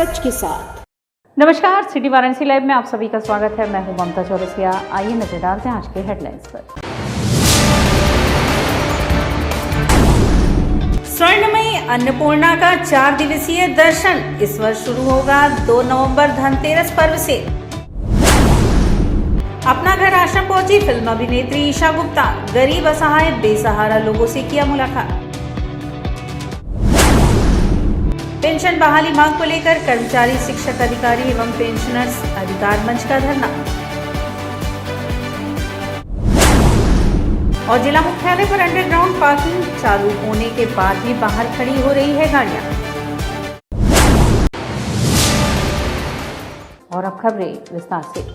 सच के साथ। नमस्कार, सिटी वाराणसी लाइव में आप सभी का स्वागत है। मैं हूं ममता चौरसिया। आइए नजर डालते हैं आज के हेडलाइंस पर। स्वर्णमयी अन्नपूर्णा का 4 दिवसीय दर्शन इस वर्ष शुरू होगा 2 नवंबर धनतेरस पर्व से। अपना घर आश्रम पहुंची फिल्म अभिनेत्री ईशा गुप्ता, गरीब असहाय बेसहारा लोगों से किया मुलाकात। पेंशन बहाली मांग को लेकर कर्मचारी, शिक्षक, अधिकारी एवं पेंशनर्स अधिकार मंच का धरना। और जिला मुख्यालय पर अंडरग्राउंड पार्किंग चालू होने के बाद भी बाहर खड़ी हो रही है गाड़ियां। और अब खबरें विस्तार से।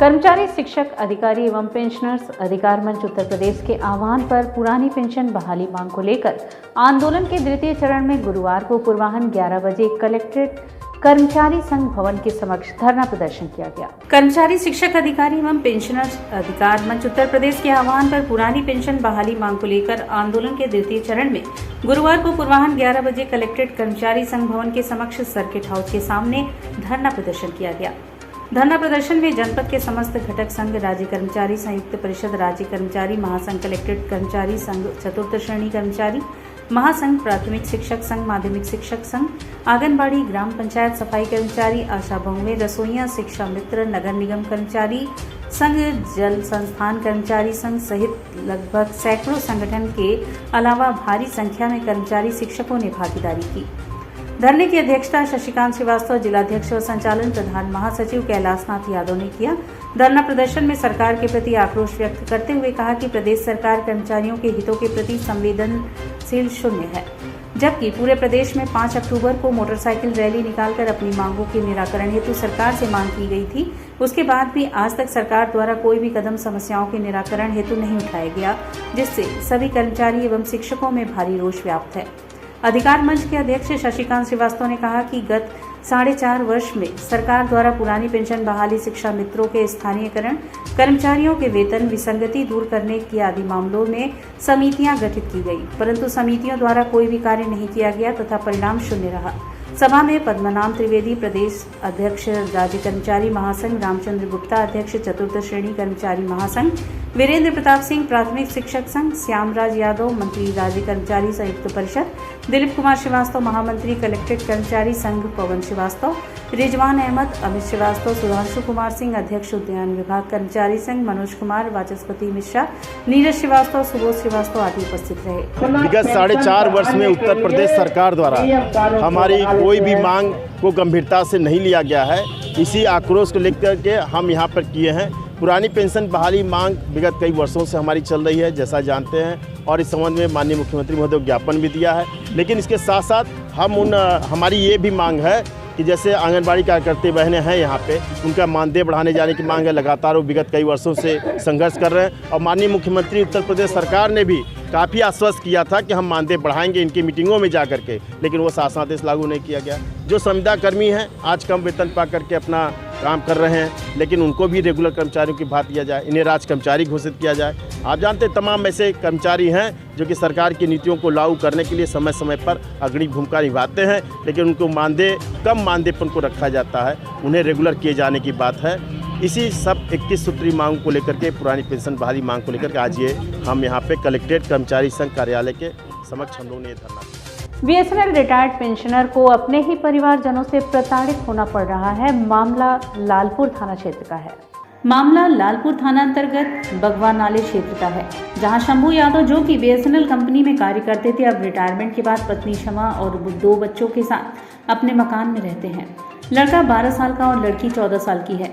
कर्मचारी, शिक्षक, अधिकारी एवं पेंशनर्स अधिकार मंच उत्तर प्रदेश के आह्वान पर पुरानी पेंशन बहाली मांग को लेकर आंदोलन के द्वितीय चरण में गुरुवार को पूर्वाह्न 11 बजे कलेक्ट्रेट कर्मचारी संघ भवन के समक्ष धरना प्रदर्शन किया गया। कर्मचारी, शिक्षक, अधिकारी एवं पेंशनर्स अधिकार मंच उत्तर प्रदेश के आह्वान पर पुरानी पेंशन बहाली मांग को लेकर आंदोलन के द्वितीय चरण में गुरुवार को पूर्वाह्न 11 बजे कलेक्ट्रेट कर्मचारी संघ भवन के समक्ष सर्किट हाउस के सामने धरना प्रदर्शन किया गया। धरना प्रदर्शन में जनपद के समस्त घटक संघ, राज्य कर्मचारी संयुक्त परिषद, राज्य कर्मचारी महासंघ, कलेक्ट्रेट कर्मचारी संघ, चतुर्थ श्रेणी कर्मचारी महासंघ, प्राथमिक शिक्षक संघ, माध्यमिक शिक्षक संघ, आंगनबाड़ी, ग्राम पंचायत, सफाई कर्मचारी, आशा बहुएं, रसोइयां, शिक्षा मित्र, नगर निगम कर्मचारी संघ, जल संस्थान कर्मचारी संघ सहित लगभग सैकड़ों संगठन के अलावा भारी संख्या में कर्मचारी शिक्षकों ने भागीदारी की। धरने की अध्यक्षता शशिकांत श्रीवास्तव, जिलाध्यक्ष व संचालन प्रधान महासचिव कैलाशनाथ यादव ने किया। धरना प्रदर्शन में सरकार के प्रति आक्रोश व्यक्त करते हुए कहा कि प्रदेश सरकार कर्मचारियों के हितों के प्रति संवेदनशील शून्य है, जबकि पूरे प्रदेश में 5 अक्टूबर को मोटरसाइकिल रैली निकालकर अपनी मांगों के निराकरण हेतु सरकार से मांग की गई थी। उसके बाद भी आज तक सरकार द्वारा कोई भी कदम समस्याओं के निराकरण हेतु नहीं उठाया गया, जिससे सभी कर्मचारी एवं शिक्षकों में भारी रोष व्याप्त है। अधिकार मंच के अध्यक्ष शशिकांत श्रीवास्तव ने कहा कि गत 4.5 वर्ष में सरकार द्वारा पुरानी पेंशन बहाली, शिक्षा मित्रों के स्थानीयकरण, कर्मचारियों के वेतन विसंगति दूर करने के आदि मामलों में समितियां गठित की गई, परंतु समितियों द्वारा कोई भी कार्य नहीं किया गया तथा परिणाम शून्य रहा। सभा में पद्मनाभ त्रिवेदी, प्रदेश अध्यक्ष राज्य कर्मचारी महासंघ, रामचंद्र गुप्ता, अध्यक्ष चतुर्थ श्रेणी कर्मचारी महासंघ, वीरेंद्र प्रताप सिंह, प्राथमिक शिक्षक संघ, श्यामराज यादव, मंत्री राज्य कर्मचारी संयुक्त परिषद, दिलीप कुमार श्रीवास्तव, महामंत्री कलेक्ट्रेट कर्मचारी संघ पवन श्रीवास्तव, रिजवान अहमद, अमित श्रीवास्तव, सुधांशु कुमार सिंह, अध्यक्ष उद्यान विभाग कर्मचारी संघ, मनोज कुमार, वाचस्पति मिश्रा, नीरज श्रीवास्तव, सुबोध श्रीवास्तव आदि उपस्थित रहे। विगत 4.5 वर्ष में उत्तर प्रदेश सरकार द्वारा हमारी कोई भी मांग को गंभीरता से नहीं लिया गया है। इसी आक्रोश को लेकर के हम यहाँ पर किए हैं। पुरानी पेंशन बहाली मांग विगत कई वर्षों से हमारी चल रही है, जैसा जानते हैं, और इस संबंध में माननीय मुख्यमंत्री महोदय को ज्ञापन भी दिया है। लेकिन इसके साथ साथ हमारी ये भी मांग है कि जैसे आंगनबाड़ी कार्यकर्ता बहनें हैं यहाँ पे, उनका मानदेय बढ़ाने जाने की मांग है। लगातार वो विगत कई वर्षों से संघर्ष कर रहे हैं और माननीय मुख्यमंत्री उत्तर प्रदेश सरकार ने भी काफ़ी आश्वस्त किया था कि हम मानदेय बढ़ाएंगे इनकी मीटिंगों में जा करके, लेकिन वो शासनादेश लागू नहीं किया गया। जो संविदा कर्मी हैं आज कम वेतन पा करके अपना काम कर रहे हैं, लेकिन उनको भी रेगुलर कर्मचारियों की बात किया जाए, इन्हें राज कर्मचारी घोषित किया जाए। आप जानते हैं तमाम ऐसे कर्मचारी हैं जो कि सरकार की नीतियों को लागू करने के लिए समय समय पर अग्रणी भूमिका निभाते हैं, लेकिन उनको मानदेय कम मानदेय पर उनको रखा जाता है, उन्हें रेगुलर किए जाने की बात है। इसी सब 21 सूत्री मांग को लेकर के, पुरानी पेंशन बहाली मांग को लेकर के आज ये हम यहाँ पे कलेक्ट्रेट कर्मचारी संघ कार्यालय के समक्ष हम लोगों ने धरना दिया। बीएसएनएल रिटायर्ड पेंशनर को अपने ही परिवारजनों से प्रताड़ित होना पड़ रहा है। मामला लालपुर थाना क्षेत्र का है। मामला लालपुर थाना अंतर्गत बगवा नाले क्षेत्र का है, जहां शंभू यादव, जो कि बीएसएनएल कंपनी में कार्य करते थे, अब रिटायरमेंट के बाद पत्नी क्षमा और 2 बच्चों के साथ अपने मकान में रहते हैं। लड़का 12 साल का और लड़की 14 साल की है।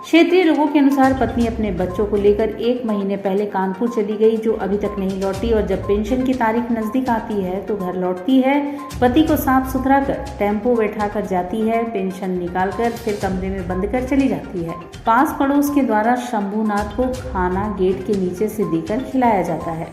क्षेत्रीय लोगों के अनुसार पत्नी अपने बच्चों को लेकर 1 महीने पहले कानपुर चली गई, जो अभी तक नहीं लौटी, और जब पेंशन की तारीख नजदीक आती है तो घर लौटती है। पति को साफ सुथरा कर टेम्पो बैठा कर जाती है, पेंशन निकाल कर फिर कमरे में बंद कर चली जाती है। पास पड़ोस के द्वारा शंभूनाथ को खाना गेट के नीचे से देकर खिलाया जाता है।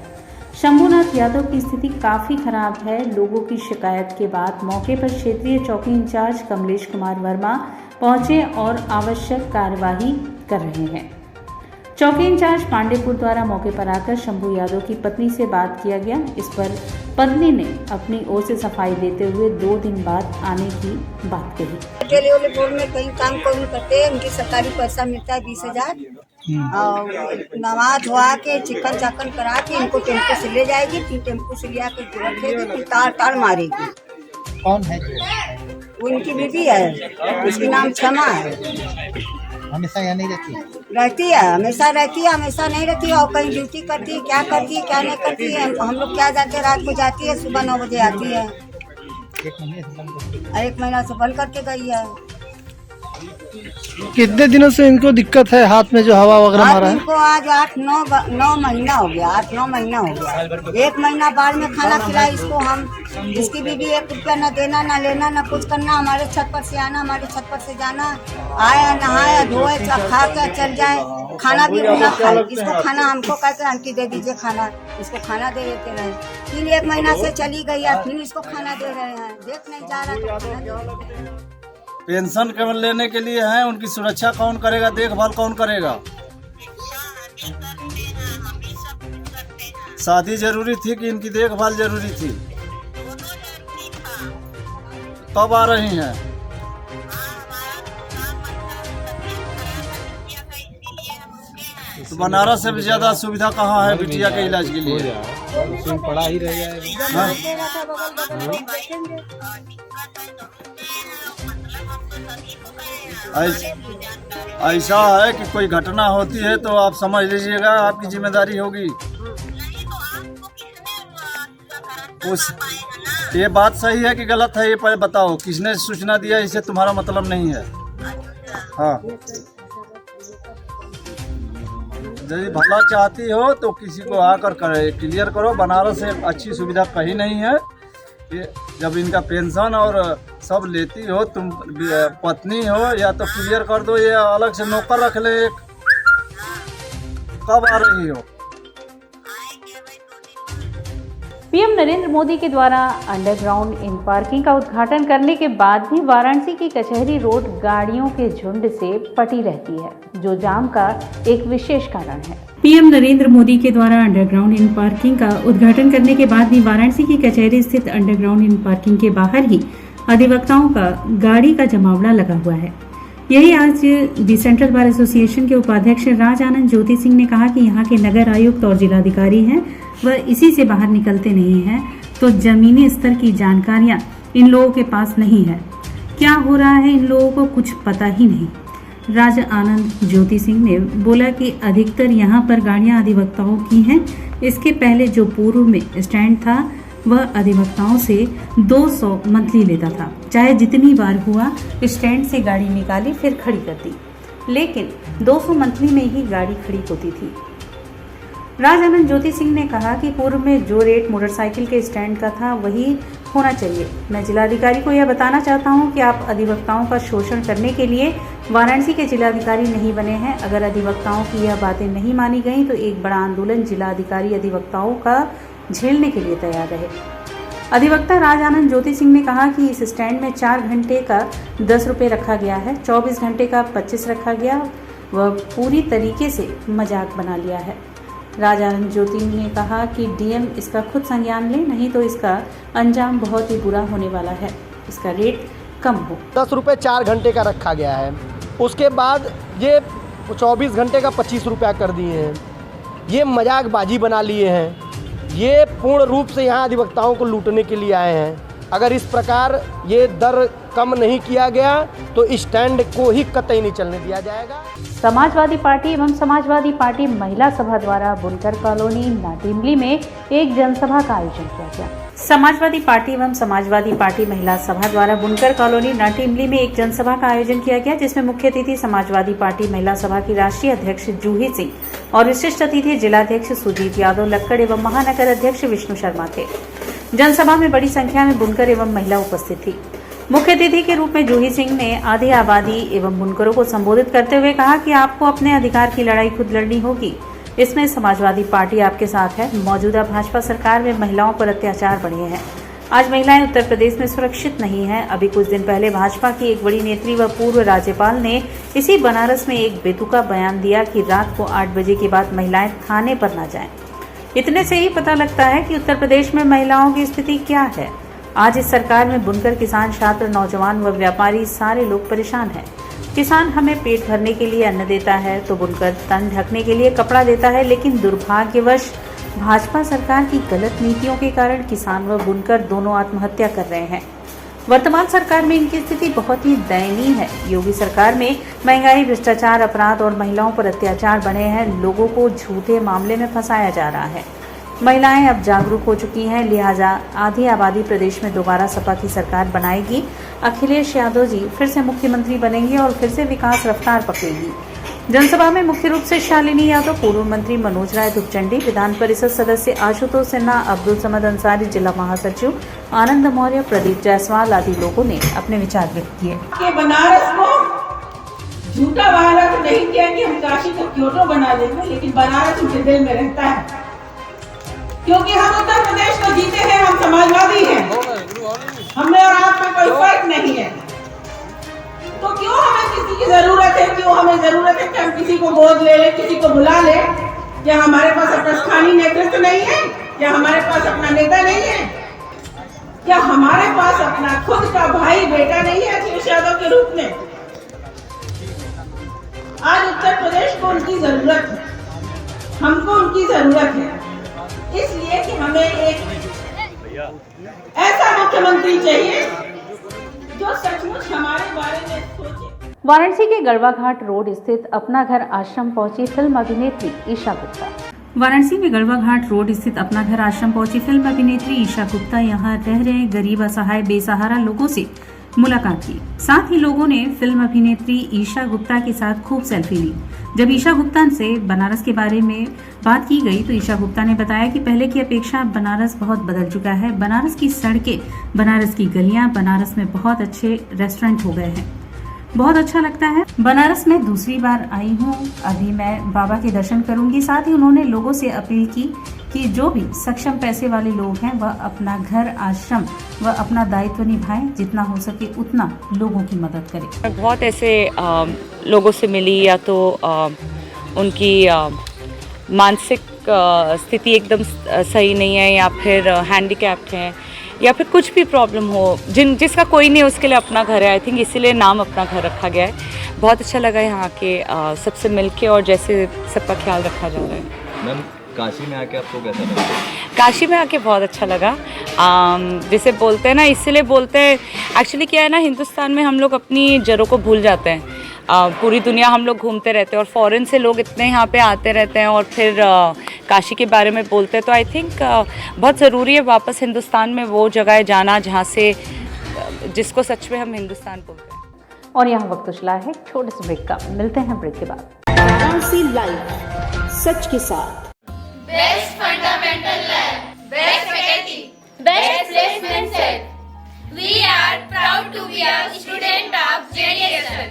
शंभूनाथ यादव की स्थिति काफी खराब है। लोगों की शिकायत के बाद मौके पर क्षेत्रीय चौकी इंचार्ज कमलेश कुमार वर्मा पहुंचे और आवश्यक कार्यवाही कर रहे हैं। चौकी इंचार्ज पांडेपुर द्वारा मौके पर आकर शंभू यादव की पत्नी से बात किया गया। इस पर पत्नी ने अपनी ओर से सफाई देते हुए 2 दिन बाद आने की बात कही। अकेले वाले बोर्ड में कहीं काम कोई नहीं करते, उनकी सरकारी पैसा मिलता है 20,000 और नवा धोआ के चिकन चाकन करा के इनको टेम्पो से ले जाएगी, फिर टेम्पो से ले आके रखेगी, फिर तार मारेगी। कौन है? वो इनकी बीबी है, उसकी नाम क्षमा है। हमेशा यहाँ नहीं रहती है? रहती है, हमेशा रहती है, हमेशा नहीं रहती है। और कहीं ड्यूटी करती है, क्या करती है क्या नहीं करती है। हम लोग क्या जाते, रात को जाती है, सुबह 9 बजे आती है। 1 महीना से बंद करके गई है। कितने दिनों से इनको दिक्कत है हाथ में जो हवा वगैरह मारा है? इनको आज 8-9 महीना हो गया, 8-9 महीना हो गया। 1 महीना बाद में खाना खिलाए इसको हम। इसकी बीबी 1 रुपया न देना न लेना न कुछ करना, हमारे छत पर से आना, हमारे छत पर से जाना, आया नहाया धोए खा के चल जाए, खाना भी बिना खाए। इसको खाना हमको कहते आंटी दे दीजिए खाना, इसको खाना दे देते रहे। फिर 1 महीना से चली गई है, फिर इसको खाना दे रहे हैं। देख नहीं जा रहा तो खाना दे। पेंशन केवल लेने के लिए है, उनकी सुरक्षा कौन करेगा, देखभाल कौन करेगा? शादी जरूरी थी कि इनकी देखभाल जरूरी थी? कब आ रही हैं? तो बनारस से भी ज्यादा सुविधा कहाँ है बिटिया के इलाज के लिए? पढ़ा ही रह जाएगा। ऐसा है कि कोई घटना होती है तो आप समझ लीजिएगा आपकी जिम्मेदारी होगी। उस ये बात सही है कि गलत है, ये पहले बताओ किसने सूचना दिया, इससे तुम्हारा मतलब नहीं है। हाँ, यदि भला चाहती हो तो किसी को आकर करे, क्लियर करो। बनारस से अच्छी सुविधा कहीं नहीं है। ये जब इनका पेंशन और सब लेती हो, तुम पत्नी हो, या तो क्लियर कर दो, ये अलग से नौकर रख ले एक। कब आ रही हो? पीएम नरेंद्र मोदी के द्वारा अंडरग्राउंड इन पार्किंग का उद्घाटन करने के बाद भी वाराणसी की कचहरी रोड गाड़ियों के झुंड से पटी रहती है, जो जाम का एक विशेष कारण है। पीएम नरेंद्र मोदी के द्वारा अंडरग्राउंड इन पार्किंग का उद्घाटन करने के बाद भी वाराणसी की कचहरी स्थित अंडरग्राउंड इन पार्किंग के बाहर ही अधिवक्ताओं का गाड़ी का जमावड़ा लगा हुआ है। यही आज दी सेंट्रल बार एसोसिएशन के उपाध्यक्ष राज आनंद ज्योति सिंह ने कहा कि यहाँ के नगर आयुक्त और जिलाधिकारी हैं, वह इसी से बाहर निकलते नहीं हैं, तो जमीनी स्तर की जानकारियां इन लोगों के पास नहीं है। क्या हो रहा है इन लोगों को कुछ पता ही नहीं। राज आनंद ज्योति सिंह ने बोला कि अधिकतर यहाँ पर गाड़ियां अधिवक्ताओं की हैं। इसके पहले जो पूर्व में स्टैंड था वह अधिवक्ताओं से 200 मंथली लेता था, चाहे जितनी बार हुआ स्टैंड से गाड़ी निकाली फिर खड़ी कर दी, लेकिन 200 मंथली में ही गाड़ी खड़ी होती थी। राज आनंद ज्योति सिंह ने कहा कि पूर्व में जो रेट मोटरसाइकिल के स्टैंड का था वही होना चाहिए। मैं जिलाधिकारी को यह बताना चाहता हूं कि आप अधिवक्ताओं का शोषण करने के लिए वाराणसी के जिलाधिकारी नहीं बने हैं। अगर अधिवक्ताओं की यह बातें नहीं मानी गई तो एक बड़ा आंदोलन जिलाधिकारी अधिवक्ताओं का झेलने के लिए तैयार रहे। अधिवक्ता राज आनंद ज्योति सिंह ने कहा कि इस स्टैंड में 4 घंटे का 10 रुपये रखा गया है, 24 घंटे का 25 रखा गया। वह पूरी तरीके से मजाक बना लिया है। राज आनंद ज्योति ने कहा कि डीएम इसका खुद संज्ञान ले, नहीं तो इसका अंजाम बहुत ही बुरा होने वाला है। इसका रेट कम हो। 10 रुपये 4 घंटे का रखा गया है, उसके बाद ये 24 घंटे का 25 रुपया कर दिए हैं। ये मजाकबाजी बना लिए हैं। ये पूर्ण रूप से यहाँ अधिवक्ताओं को लूटने के लिए आए हैं। अगर इस प्रकार ये दर कम नहीं किया गया तो स्टैंड को ही कतई नहीं चलने दिया जाएगा। समाजवादी पार्टी एवं समाजवादी पार्टी महिला सभा द्वारा बुनकर कॉलोनी नाटिमली में एक जनसभा का आयोजन किया गया। समाजवादी पार्टी एवं समाजवादी पार्टी महिला सभा द्वारा बुनकर कॉलोनी नाटिमली में एक जनसभा का आयोजन किया गया, जिसमें मुख्य अतिथि समाजवादी पार्टी महिला सभा की राष्ट्रीय अध्यक्ष जूही सिंह और विशिष्ट अतिथि जिलाध्यक्ष सुजीत यादव लक्कड़ एवं महानगर अध्यक्ष विष्णु शर्मा थे। जनसभा में बड़ी संख्या में बुनकर एवं महिला उपस्थित थी। मुख्य अतिथि के रूप में जूही सिंह ने आधी आबादी एवं बुनकरों को संबोधित करते हुए कहा कि आपको अपने अधिकार की लड़ाई खुद लड़नी होगी। इसमें समाजवादी पार्टी आपके साथ है। मौजूदा भाजपा सरकार में महिलाओं पर अत्याचार बढ़े हैं। आज महिलाएं उत्तर प्रदेश में सुरक्षित नहीं हैं। अभी कुछ दिन पहले भाजपा की एक बड़ी नेत्री व पूर्व राज्यपाल ने इसी बनारस में एक बेतुका बयान दिया कि रात को 8 बजे के बाद महिलाएं थाने पर न जाएं। इतने से ही पता लगता है कि उत्तर प्रदेश में महिलाओं की स्थिति क्या है। आज इस सरकार में बुनकर, किसान, छात्र, नौजवान व व्यापारी सारे लोग परेशान हैं। किसान हमें पेट भरने के लिए अन्न देता है तो बुनकर तन ढकने के लिए कपड़ा देता है, लेकिन दुर्भाग्यवश भाजपा सरकार की गलत नीतियों के कारण किसान व बुनकर दोनों आत्महत्या कर रहे हैं। वर्तमान सरकार में इनकी स्थिति बहुत ही दयनीय है। योगी सरकार में महंगाई, भ्रष्टाचार, अपराध और महिलाओं पर अत्याचार बढ़े हैं। लोगों को झूठे मामले में फंसाया जा रहा है। महिलाएं अब जागरूक हो चुकी हैं, लिहाजा आधी आबादी प्रदेश में दोबारा सपा की सरकार बनाएगी। अखिलेश यादव जी फिर से मुख्यमंत्री बनेंगे और फिर से विकास रफ्तार पकड़ेगी। जनसभा में मुख्य रूप से शालिनी यादव, पूर्व मंत्री मनोज राय धुपचंडी, विधान परिषद सदस्य आशुतोष सिन्हा, अब्दुल समद अंसारी, जिला महासचिव आनंद मौर्य, प्रदीप जायसवाल आदि लोगों ने अपने विचार व्यक्त किए। कि बनारस को झूठा वादा तो नहीं किया कि हम काशी को क्योटो बना देंगे, लेकिन बनारस उनके दिल में रहता है, क्योंकि हम उत्तर प्रदेश को जीते हैं, हम समाजवादी हैं, हमें और आप में कोई फर्क नहीं है। तो क्यों हमें किसी की जरूरत है, क्यों हमें जरूरत है कि हम किसी को गोद ले लें, किसी को बुला लें? क्या हमारे पास अपना स्थानीय नेतृत्व नहीं है? क्या हमारे पास अपना नेता नहीं है? क्या हमारे पास अपना खुद का भाई बेटा नहीं है अखिलेश यादव के रूप में? आज उत्तर प्रदेश को उनकी जरूरत है, हमको उनकी जरूरत है, इसलिए कि हमें एक ऐसा मुख्यमंत्री चाहिए जो सचमुच हमारे बारे में सोचे। वाराणसी के गढ़वा घाट रोड स्थित अपना घर आश्रम पहुंची फिल्म अभिनेत्री ईशा गुप्ता। वाराणसी में गढ़वा घाट रोड स्थित अपना घर आश्रम पहुंची फिल्म अभिनेत्री ईशा गुप्ता यहां रह रहे गरीब, असहाय, बेसहारा लोगों से मुलाकात की। साथ ही लोगों ने फिल्म अभिनेत्री ईशा गुप्ता के साथ खूब सेल्फी ली। जब ईशा गुप्ता से बनारस के बारे में बात की गई तो ईशा गुप्ता ने बताया कि पहले की अपेक्षा बनारस बहुत बदल चुका है। बनारस की सड़कें, बनारस की गलियां, बनारस में बहुत अच्छे रेस्टोरेंट हो गए हैं। बहुत अच्छा लगता है। बनारस में दूसरी बार आई हूँ, अभी मैं बाबा के दर्शन करूंगी। साथ ही उन्होंने लोगों से अपील की कि जो भी सक्षम पैसे वाले लोग हैं वह अपना घर, आश्रम व अपना दायित्व निभाएं, जितना हो सके उतना लोगों की मदद करें। बहुत ऐसे लोगों से मिली, या तो उनकी मानसिक स्थिति एकदम सही नहीं है, या फिर हैंडीकैप्ड हैं, या फिर कुछ भी प्रॉब्लम हो, जिसका कोई नहीं उसके लिए अपना घर है। आई थिंक इसीलिए नाम अपना घर रखा गया है। बहुत अच्छा लगा यहाँ के सबसे मिलके और जैसे सबका ख्याल रखा जा रहा है। मैम, काशी में आके आपको कैसा लगा? काशी में आके बहुत अच्छा लगा। जैसे बोलते हैं ना, इसीलिए बोलते हैं, एक्चुअली क्या है ना, हिंदुस्तान में हम लोग अपनी जड़ों को भूल जाते हैं। पूरी दुनिया हम लोग घूमते रहते हैं और फॉरेन से लोग इतने यहाँ पे आते रहते हैं और फिर काशी के बारे में बोलते हैं। तो आई थिंक बहुत ज़रूरी है वापस हिंदुस्तान में वो जगह जाना जहाँ से जिसको सच में हम हिंदुस्तान बोलते हैं। और यहाँ वक्त चला है छोटे से ब्रेक का। मिलते हैं ब्रेक के बाद। वाराणसी लाइव, सच के साथ। Best fundamental lab, best faculty, best placement set. We are proud to be a student of JDSR.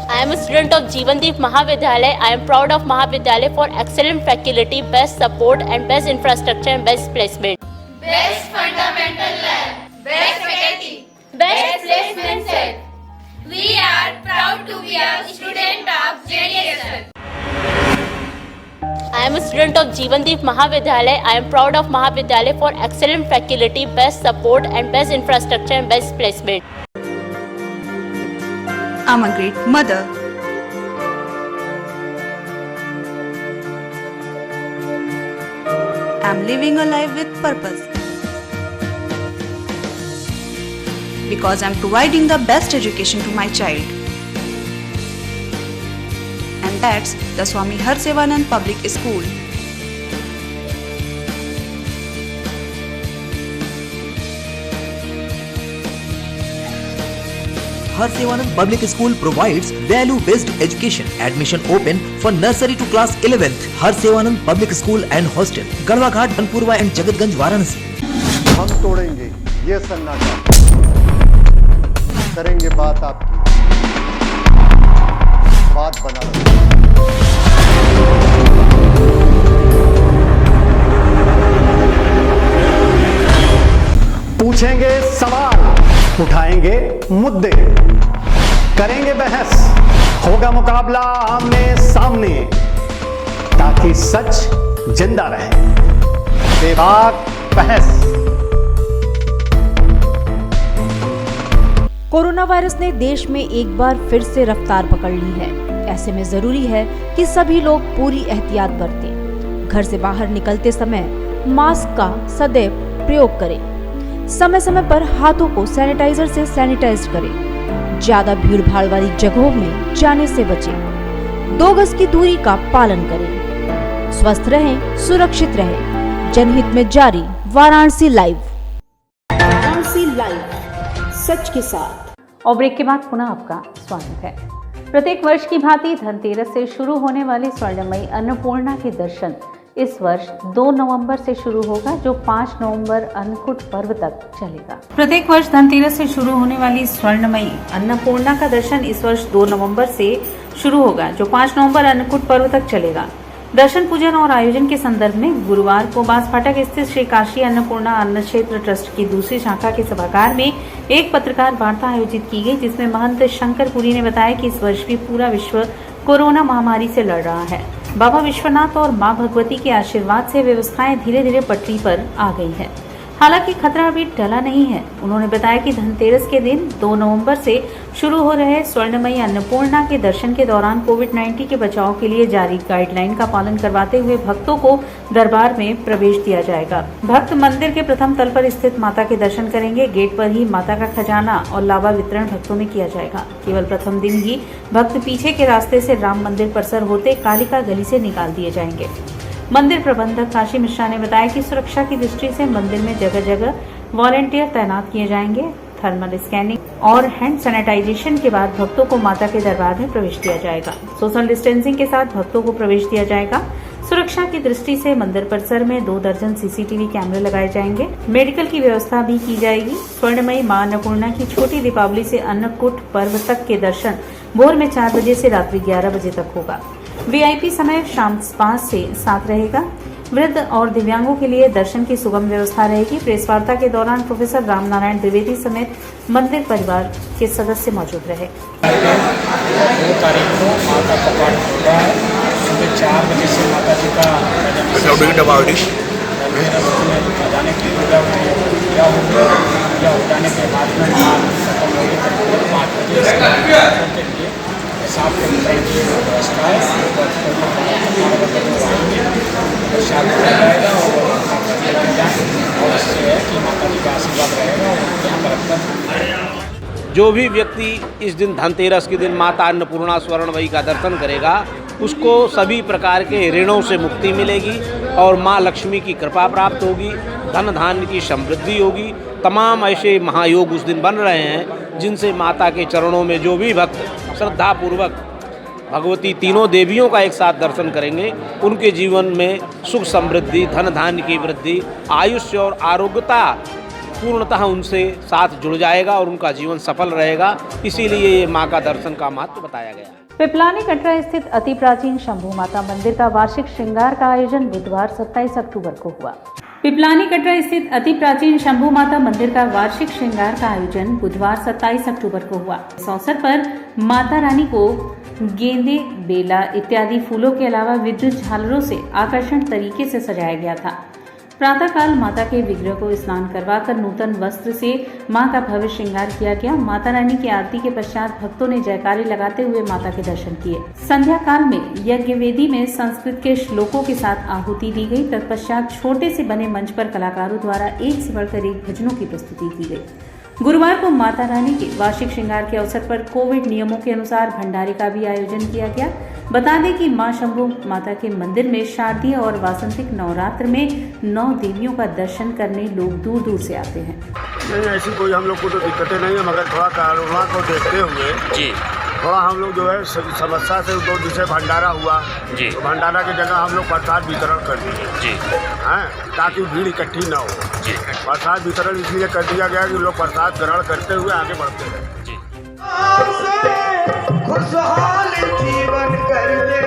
I am a student of Jeevandeep Mahavidyalaya. I am proud of Mahavidyalaya for excellent faculty, best support and best infrastructure and best placement. Best fundamental lab, best faculty, best placement set. We are proud to be a student of JDSR. I am a student of Jeevandeep Mahavidyalaya. I am proud of Mahavidyalaya for excellent faculty, best support and best infrastructure and best placement. I'm a great mother. I'm living a life with purpose. Because I'm providing the best education to my child. And that's the Swami Harsevanand Public School. Harsevanand Public School provides value-based education. Admission open for nursery to class 11th. Harsevanand Public School and Hostel, Garhwa Ghat, Banpurwa and Jagatganj, Varanasi. हम तोड़ेंगे ये सन्नाटा, करेंगे बात आपकी, बात बना मुद्दे, करेंगे बहस, होगा मुकाबला आमने सामने, ताकि सच जिंदा रहे। बेबाक बहस। कोरोना वायरस ने देश में एक बार फिर से रफ्तार पकड़ ली है। ऐसे में जरूरी है कि सभी लोग पूरी एहतियात बरतें। घर से बाहर निकलते समय मास्क का सदैव प्रयोग करें। समय समय पर हाथों को सैनिटाइजर से सैनिटाइज करें। ज्यादा भीड़ भाड़ वाली जगहों में जाने से बचें। 2 गज की दूरी का पालन करें। स्वस्थ रहें, सुरक्षित रहें। जनहित में जारी वाराणसी लाइव। वाराणसी लाइव, सच के साथ। और ब्रेक के बाद पुनः आपका स्वागत है। प्रत्येक वर्ष की भांति धनतेरस से शुरू होने वाली स्वर्णमयी अन्नपूर्णा के दर्शन इस वर्ष 2 नवंबर से शुरू होगा, जो 5 नवंबर अन्नकूट पर्व तक चलेगा। प्रत्येक वर्ष धनतेरस से शुरू होने वाली स्वर्णमयी अन्नपूर्णा का दर्शन इस वर्ष 2 नवंबर से शुरू होगा, जो 5 नवंबर अन्नकूट पर्व तक चलेगा। दर्शन पूजन और आयोजन के संदर्भ में गुरुवार को बांसफाटक स्थित श्री काशी अन्नपूर्णा अन्न क्षेत्र ट्रस्ट की दूसरी शाखा के सभागार में एक पत्रकार वार्ता आयोजित की गई, जिसमें महंत शंकरपुरी ने बताया कि इस वर्ष भी पूरा विश्व कोरोना महामारी से लड़ रहा है। बाबा विश्वनाथ और मां भगवती के आशीर्वाद से व्यवस्थाएं धीरे धीरे पटरी पर आ गई है। हालांकि खतरा अभी टला नहीं है। उन्होंने बताया कि धनतेरस के दिन 2 नवंबर से शुरू हो रहे स्वर्णमयी अन्नपूर्णा के दर्शन के दौरान कोविड-19 के बचाव के लिए जारी गाइडलाइन का पालन करवाते हुए भक्तों को दरबार में प्रवेश दिया जाएगा। भक्त मंदिर के प्रथम तल पर स्थित माता के दर्शन करेंगे। गेट पर ही माता का खजाना और लावा वितरण भक्तों में किया जाएगा। केवल प्रथम दिन ही भक्त पीछे के रास्ते से राम मंदिर परिसर होते कालिका गली से निकाल दिए जाएंगे। मंदिर प्रबंधक काशी मिश्रा ने बताया कि सुरक्षा की दृष्टि से मंदिर में जगह जगह वॉलेंटियर तैनात किए जाएंगे। थर्मल स्कैनिंग और हैंड सैनिटाइजेशन के बाद भक्तों को माता के दरबार में प्रवेश दिया जाएगा। सोशल डिस्टेंसिंग के साथ भक्तों को प्रवेश दिया जाएगा। सुरक्षा की दृष्टि से मंदिर परिसर में 2 दर्जन CCTV कैमरे लगाए जाएंगे। मेडिकल की व्यवस्था भी की जाएगी। स्वर्णमयी मां अन्नपूर्णा की छोटी दीपावली से अन्नकूट पर्व तक के दर्शन भोर में 4 बजे से रात्रि 11 बजे तक होगा। VIP समय शाम 5 से 7 रहेगा। वृद्ध और दिव्यांगों के लिए दर्शन की सुगम व्यवस्था रहेगी। प्रेस वार्ता के दौरान प्रोफेसर रामनारायण द्विवेदी समेत मंदिर परिवार के सदस्य मौजूद रहे। 2 तारीख को माता का पाठ होगा। सुबह 4 बजे से माता जी का खजाने की पूजा हो जाने के बाद में खत्म होगी तक 5 बजे के लिए साफ करने की व्यवस्था है। प्रसाद दिया जाएगा और इससे है कि माता जी का आशीर्वाद रहेगा और यहाँ पर रखकर जो भी व्यक्ति इस दिन धनतेरस के दिन माता अन्नपूर्णा स्वर्णमयी का दर्शन करेगा, उसको सभी प्रकार के ऋणों से मुक्ति मिलेगी और माँ लक्ष्मी की कृपा प्राप्त होगी। धन धान्य की समृद्धि होगी। तमाम ऐसे महायोग उस दिन बन रहे हैं जिनसे माता के चरणों में जो भी भक्त श्रद्धा पूर्वक भगवती तीनों देवियों का एक साथ दर्शन करेंगे, उनके जीवन में सुख समृद्धि, धन धान्य की वृद्धि, आयुष्य और आरोग्यता पूर्णतः उनसे साथ जुड़ जाएगा और उनका जीवन सफल रहेगा। इसीलिए ये माँ का दर्शन का महत्व बताया गया है। पिपलानी कटरा स्थित अति प्राचीन शंभू माता मंदिर का वार्षिक श्रृंगार का आयोजन बुधवार 27 अक्टूबर को हुआ। पिपलानी कटरा स्थित अति प्राचीन शंभू माता मंदिर का वार्षिक श्रृंगार का आयोजन बुधवार 27 अक्टूबर को हुआ। इस अवसर पर माता रानी को गेंदे, बेला इत्यादि फूलों के अलावा विद्युत झालरों से आकर्षण तरीके से सजाया गया था। प्रातःकाल माता के विग्रह को स्नान करवाकर नूतन वस्त्र से मां का भव्य श्रृंगार किया गया। माता रानी की आरती के पश्चात भक्तों ने जयकारे लगाते हुए माता के दर्शन किए। संध्या काल में यज्ञ वेदी में संस्कृत के श्लोकों के साथ आहुति दी गई। तत्पश्चात छोटे से बने मंच पर कलाकारों द्वारा एक से बढ़कर एक भजनों की प्रस्तुति की गई। गुरुवार को माता रानी के वार्षिक श्रृंगार के अवसर पर कोविड नियमों के अनुसार भंडारे का भी आयोजन किया गया। बता दें कि मां शंभू माता के मंदिर में शारदीय और वासंतिक नवरात्र में 9 देवियों का दर्शन करने लोग दूर दूर से आते हैं। नहीं, ऐसी कोई हम लोग को तो दिक्कतें नहीं है, मगर थोड़ा कोरोना को देखते हुए जी थोड़ा हम लोग जो है समस्या से 2 दिन से भंडारा हुआ जी, तो भंडारा की जगह हम लोग प्रसाद वितरण कर दिए जी, हैं, ताकि भीड़ इकट्ठी ना हो जी। प्रसाद वितरण इसलिए कर दिया गया कि लोग प्रसाद ग्रहण करते हुए आगे बढ़ते हैं जी। खुशहाल जीवन कर दे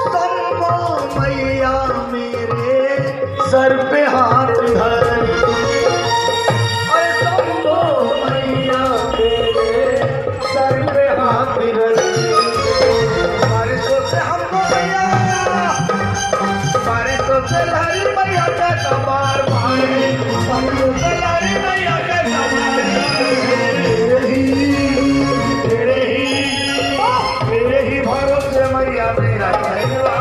शंभू मैया मेरे सर पे हाथ धर, शंभू मैया मेरा धन्यवाद।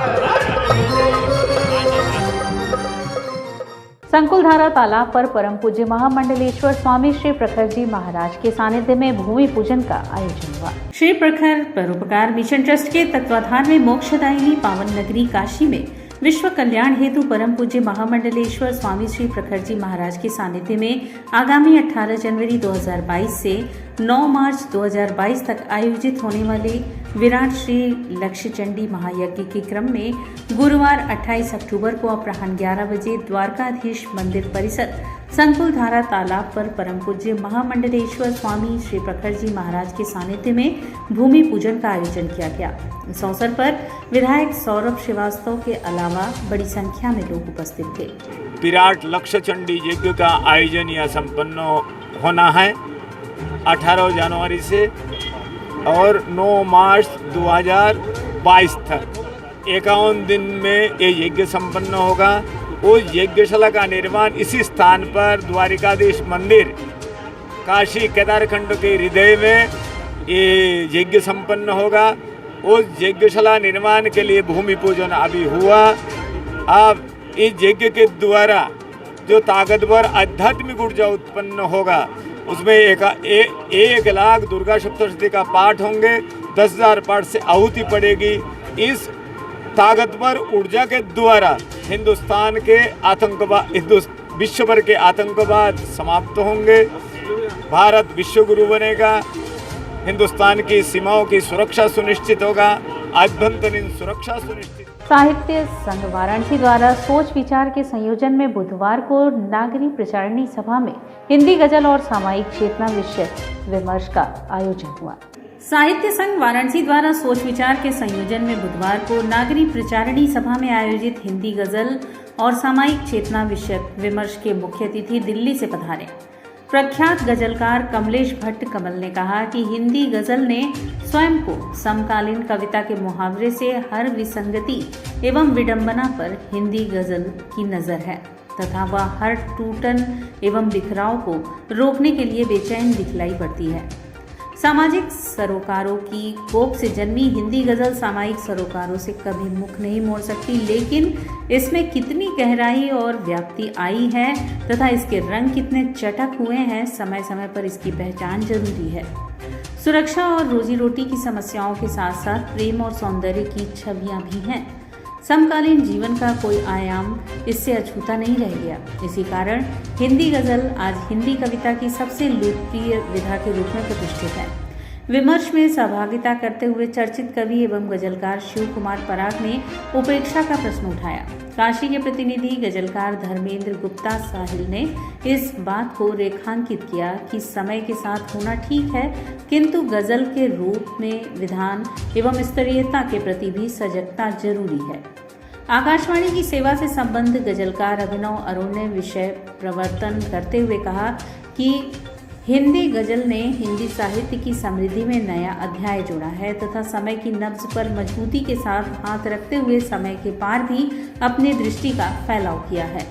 संकुलधारा तालाब पर परम पूज्य महामंडलेश्वर स्वामी श्री प्रखर जी महाराज के सानिध्य में भूमि पूजन का आयोजन हुआ। श्री प्रखर परोपकार मिशन ट्रस्ट के तत्वाधान में मोक्षदायिनी पावन नगरी काशी में विश्व कल्याण हेतु परम पूज्य महामंडलेश्वर स्वामी श्री प्रखर जी महाराज के सानिध्य में आगामी 18 जनवरी 2022 से 9 मार्च 2022 तक आयोजित होने वाले विराट श्री लक्ष्य चंडी महायज्ञ के क्रम में गुरुवार 28 अक्टूबर को अपराह्न 11 बजे द्वारकाधीश मंदिर परिसर संकुलधारा तालाब पर परम पूज्य महामंडलेश्वर स्वामी श्री प्रखर जी महाराज के सानिध्य में भूमि पूजन का आयोजन किया गया। इस अवसर पर विधायक सौरभ श्रीवास्तव के अलावा बड़ी संख्या में लोग उपस्थित थे। विराट लक्ष्य चंडी यज्ञ का आयोजन यह संपन्न होना है 18 जनवरी से और 9 मार्च 2022 तक 51 दिन में ये यज्ञ संपन्न होगा। उस यज्ञशाला का निर्माण इसी स्थान पर द्वारिकाधीश मंदिर काशी केदारखंड के हृदय में ये यज्ञ संपन्न होगा। उस यज्ञशाला निर्माण के लिए भूमि पूजन अभी हुआ। अब इस यज्ञ के द्वारा जो ताकतवर आध्यात्मिक ऊर्जा उत्पन्न होगा उसमें 1 लाख दुर्गा सप्तशती का पाठ होंगे, 10,000 पाठ से आहुति पड़ेगी। इस ताकतवर ऊर्जा के द्वारा हिंदुस्तान के आतंकवाद, विश्व भर के आतंकवाद समाप्त होंगे। भारत विश्व गुरु बनेगा। हिंदुस्तान की सीमाओं की सुरक्षा सुनिश्चित होगा, आभ्यंतरीण सुरक्षा सुनिश्चित। साहित्य संघ वाराणसी द्वारा सोच विचार के संयोजन में बुधवार को नागरी प्रचारणी सभा में हिंदी गजल और सामायिक चेतना विषय विमर्श का आयोजन हुआ। साहित्य संघ वाराणसी द्वारा सोच विचार के संयोजन में बुधवार को नागरी प्रचारणी सभा में आयोजित हिंदी गजल और सामायिक चेतना विषय विमर्श के मुख्य अतिथि दिल्ली से पधारे प्रख्यात गजलकार कमलेश भट्ट कमल ने कहा कि हिंदी गजल ने स्वयं को समकालीन कविता के मुहावरे से हर विसंगति एवं विडंबना पर हिंदी गजल की नज़र है तथा वह हर टूटन एवं बिखराव को रोकने के लिए बेचैन दिखलाई पड़ती है। सामाजिक सरोकारों की कोख से जन्मी हिंदी गजल सामाजिक सरोकारों से कभी मुख नहीं मोड़ सकती, लेकिन इसमें कितनी गहराई और व्याप्ति आई है तथा इसके रंग कितने चटक हुए हैं, समय समय पर इसकी पहचान जरूरी है। सुरक्षा और रोजी रोटी की समस्याओं के साथ साथ प्रेम और सौंदर्य की छवियां भी हैं। समकालीन जीवन का कोई आयाम इससे अछूता नहीं रह गया। इसी कारण हिंदी गजल आज हिंदी कविता की सबसे लोकप्रिय विधा के रूप में प्रतिष्ठित है। विमर्श में सहभागिता करते हुए चर्चित कवि एवं गजलकार शिव कुमार पराग ने उपेक्षा का प्रश्न उठाया। काशी के प्रतिनिधि गजलकार धर्मेंद्र गुप्ता साहिल ने इस बात को रेखांकित किया कि समय के साथ होना ठीक है, किंतु गजल के रूप में विधान एवं स्तरीयता के प्रति भी सजगता जरूरी है। आकाशवाणी की सेवा से संबद्ध गजलकार अभिनव अरुण ने विषय प्रवर्तन करते हुए कहा कि हिंदी गजल ने हिंदी साहित्य की समृद्धि में नया अध्याय जोड़ा है तथा समय की नब्ज पर मजबूती के साथ हाथ रखते हुए समय के पार भी अपनी दृष्टि का फैलाव किया है।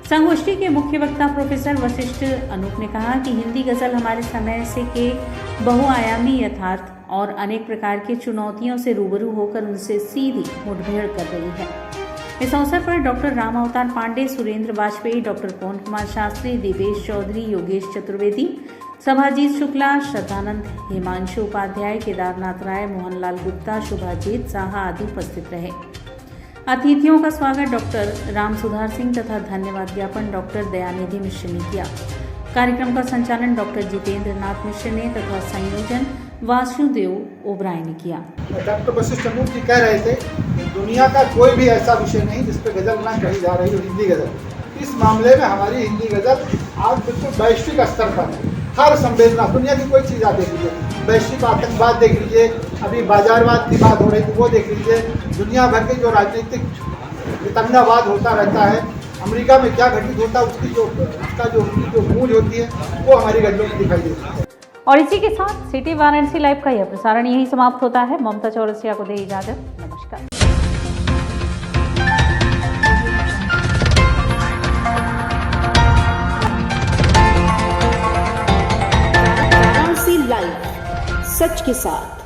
संगोष्ठी के मुख्य वक्ता प्रोफेसर वशिष्ठ अनूप ने कहा कि हिंदी गजल हमारे समय से के बहुआयामी यथार्थ और अनेक प्रकार की चुनौतियों से रूबरू होकर उनसे सीधी मुठभेड़ कर रही है। इस अवसर पर डॉक्टर राम अवतार पांडे, सुरेंद्र वाजपेयी, डॉक्टर पवन कुमार शास्त्री, दिवेश चौधरी, योगेश चतुर्वेदी, सभाजीत शुक्ला, श्रद्धानंद, हिमांशु उपाध्याय, केदारनाथ राय, मोहनलाल गुप्ता, शुभाजीत साहा आदि उपस्थित रहे। अतिथियों का स्वागत डॉक्टर राम सुधार सिंह तथा धन्यवाद ज्ञापन डॉक्टर दयानिधि मिश्र ने किया। कार्यक्रम का संचालन डॉक्टर जितेंद्र नाथ मिश्र ने तथा संयोजन वासुदेव ओबराय ने किया। डॉक्टर वशिष्ठ अनूप जी कह रहे थे दुनिया का कोई भी ऐसा विषय नहीं जिस पर गजल ना कही जा रही हो, हिंदी गजल। इस मामले में हमारी हिंदी गजल आज बिल्कुल वैश्विक स्तर पर है। हर संवेदना, दुनिया की कोई चीज़ आप देख लीजिए, वैश्विक आतंकवाद देख लीजिए, अभी बाजारवाद की बात हो रही थी वो देख लीजिए, दुनिया भर के जो राजनीतिक वितंडावाद होता रहता है, अमेरिका में क्या घटित होता है उसका जो गूंज होती है वो हमारी गजलों में दिखाई देती है। और इसी के साथ सिटी वाराणसी लाइव का यह प्रसारण यहीं समाप्त होता है। ममता चौरसिया को दे इजाजत। नमस्कार। वाराणसी लाइव, सच के साथ।